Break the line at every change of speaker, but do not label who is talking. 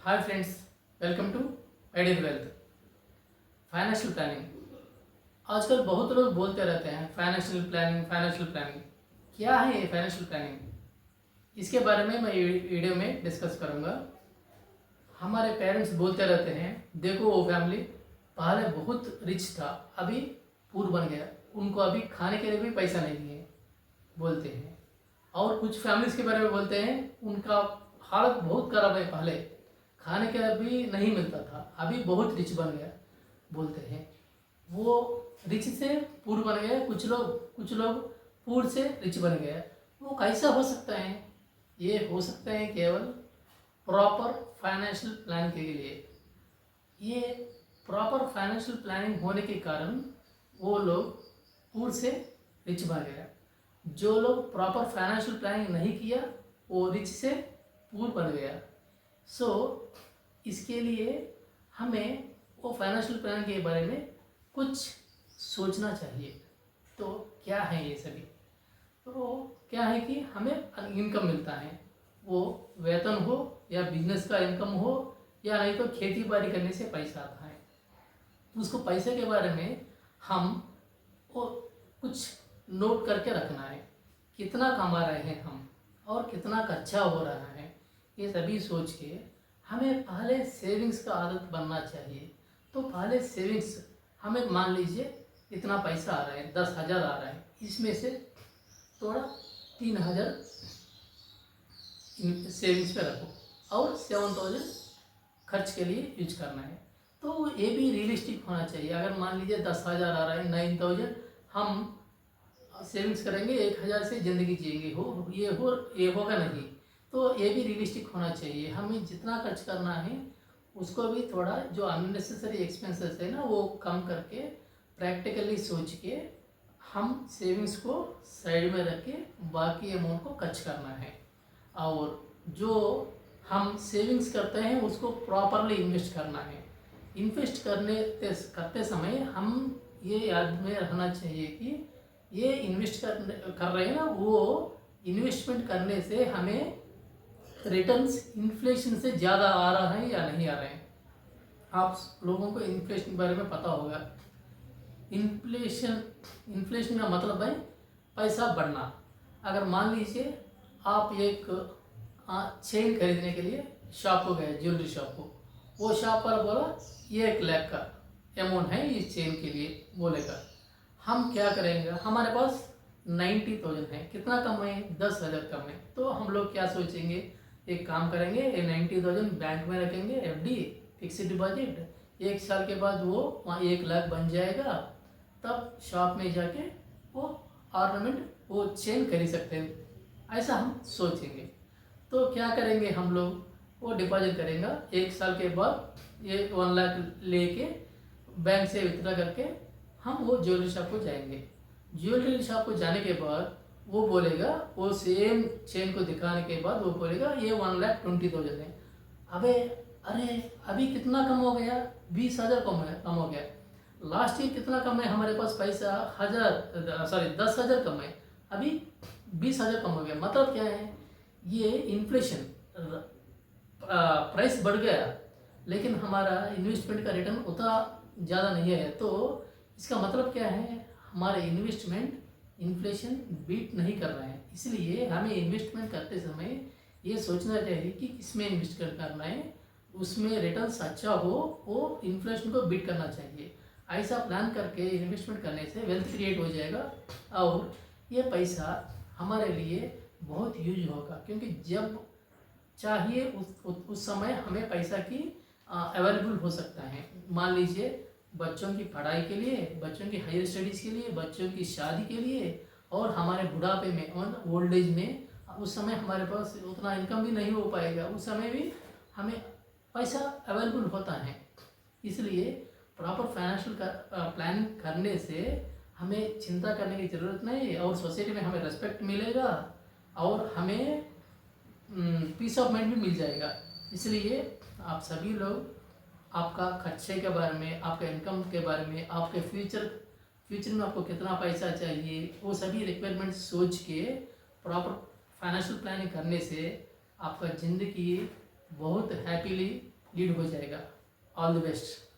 Hi friends, welcome to ideal wealth. Financial planning आजकल बहुत लोग बोलते रहते हैं फाइनेंशियल प्लानिंग फाइनेंशियल प्लानिंग। क्या है ये फाइनेंशियल प्लानिंग? इसके बारे में मैं वीडियो में डिस्कस करूंगा। हमारे पेरेंट्स बोलते रहते हैं देखो वो फैमिली पहले बहुत रिच था, अभी पुअर बन गया, उनको अभी खाने के लिए भी पैसा नहीं है बोलते हैं। और कुछ फैमिलीज के बारे में बोलते हैं उनका हालत बहुत खराब है, पहले खाने के लिए भी नहीं मिलता था, अभी बहुत रिच बन गया बोलते हैं। वो रिच से पुअर बन गए, कुछ लोग पुअर से रिच बन गए। वो कैसा हो सकता है? ये हो सकता है केवल प्रॉपर फाइनेंशियल प्लान के लिए। ये प्रॉपर फाइनेंशियल प्लानिंग होने के कारण वो लोग पुअर से रिच बन गया। जो लोग प्रॉपर फाइनेंशियल प्लानिंग नहीं किया वो रिच से पुअर बन गया। सो इसके लिए हमें वो फाइनेंशियल प्लान के बारे में कुछ सोचना चाहिए। तो क्या है ये सभी? तो क्या है कि हमें इनकम मिलता है, वो वेतन हो या बिजनेस का इनकम हो या नहीं तो खेती बाड़ी करने से पैसा आता है। उसको पैसे के बारे में हम वो कुछ नोट करके रखना है, कितना कमा रहे हैं हम और कितना खर्चा हो रहा है। ये सभी सोच के हमें पहले सेविंग्स का आदत बनना चाहिए। तो पहले सेविंग्स हमें मान लीजिए इतना पैसा आ रहा है, 10,000 आ रहा है, इसमें से थोड़ा 3,000 सेविंग्स में रखो और 7,000 खर्च के लिए यूज करना है। तो ये भी रियलिस्टिक होना चाहिए। अगर मान लीजिए 10,000 आ रहा है, 9,000 हम सेविंग्स करेंगे, 1,000 से ज़िंदगी जिएंगे, ये होगा नहीं। तो ये भी रियलिस्टिक होना चाहिए। हमें जितना खर्च करना है उसको भी थोड़ा जो अननेसेसरी एक्सपेंसेस है ना वो कम करके प्रैक्टिकली सोच के हम सेविंग्स को साइड में रख के बाकी अमाउंट को खर्च करना है। और जो हम सेविंग्स करते हैं उसको प्रॉपरली इन्वेस्ट करना है। इन्वेस्ट करते समय हम ये याद में रखना चाहिए कि ये इन्वेस्ट कर रहे हैं ना, वो इन्वेस्टमेंट करने से हमें रिटर्न्स इन्फ्लेशन से ज़्यादा आ रहा है या नहीं आ रहे हैं। आप लोगों को इन्फ्लेशन के बारे में पता होगा। इन्फ्लेशन का मतलब है पैसा बढ़ना। अगर मान लीजिए आप एक चेन खरीदने के लिए शॉप को गए, ज्वेलरी शॉप को, वो शॉप वाला बोला 1,00,000 का अमाउंट है इस चेन के लिए बोलेगा। हम क्या करेंगे, हमारे पास 90,000 है, कितना कम है? 10,000 कम है। तो हम लोग क्या सोचेंगे, एक काम करेंगे, ये 90,000 बैंक में रखेंगे, FD फिक्स्ड डिपॉजिट, 1 साल के बाद वो वहाँ 1,00,000 बन जाएगा, तब शॉप में जाके वो ऑर्नामेंट वो चेन खरीद सकते हैं। ऐसा हम सोचेंगे। तो क्या करेंगे हम लोग, वो डिपॉजिट करेंगे, 1 साल के बाद ये 1,00,000 लेके बैंक से विथड्रा करके हम वो ज्वेलरी शॉप को जाएंगे। ज्वेलरी शॉप को जाने के बाद वो बोलेगा, वो सेम चेन को दिखाने के बाद वो बोलेगा ये 1,20,000 है। अरे अभी कितना कम हो गया? 20,000 कम हो गया। लास्ट ईयर कितना कम है हमारे पास पैसा? 10,000 कम है, अभी 20,000 कम हो गया। मतलब क्या है, ये इन्फ्लेशन, प्राइस बढ़ गया लेकिन हमारा इन्वेस्टमेंट का रिटर्न उतना ज़्यादा नहीं है। तो इसका मतलब क्या है, हमारे इन्वेस्टमेंट इन्फ्लेशन बीट नहीं कर रहा है। इसलिए हमें इन्वेस्टमेंट करते समय ये सोचना चाहिए कि किसमें इन्वेस्ट करना है, उसमें रिटर्न्स अच्छा हो, वो इन्फ्लेशन को बीट करना चाहिए। ऐसा प्लान करके इन्वेस्टमेंट करने से वेल्थ क्रिएट हो जाएगा और ये पैसा हमारे लिए बहुत यूज होगा। क्योंकि जब चाहिए उस समय हमें पैसा की अवेलेबल हो सकता है। मान लीजिए बच्चों की पढ़ाई के लिए, बच्चों की हायर स्टडीज़ के लिए, बच्चों की शादी के लिए, और हमारे बुढ़ापे में और ओल्ड एज में उस समय हमारे पास उतना इनकम भी नहीं हो पाएगा, उस समय भी हमें पैसा अवेलेबल होता है। इसलिए प्रॉपर फाइनेंशियल प्लानिंग करने से हमें चिंता करने की ज़रूरत नहीं है और सोसाइटी में हमें रेस्पेक्ट मिलेगा और हमें पीस ऑफ माइंड भी मिल जाएगा। इसलिए आप सभी लोग आपका खर्चे के बारे में, आपके इनकम के बारे में, आपके फ्यूचर में आपको कितना पैसा चाहिए, वो सभी रिक्वायरमेंट सोच के प्रॉपर फाइनेंशियल प्लानिंग करने से आपका ज़िंदगी बहुत हैप्पीली लीड हो जाएगा। All the best.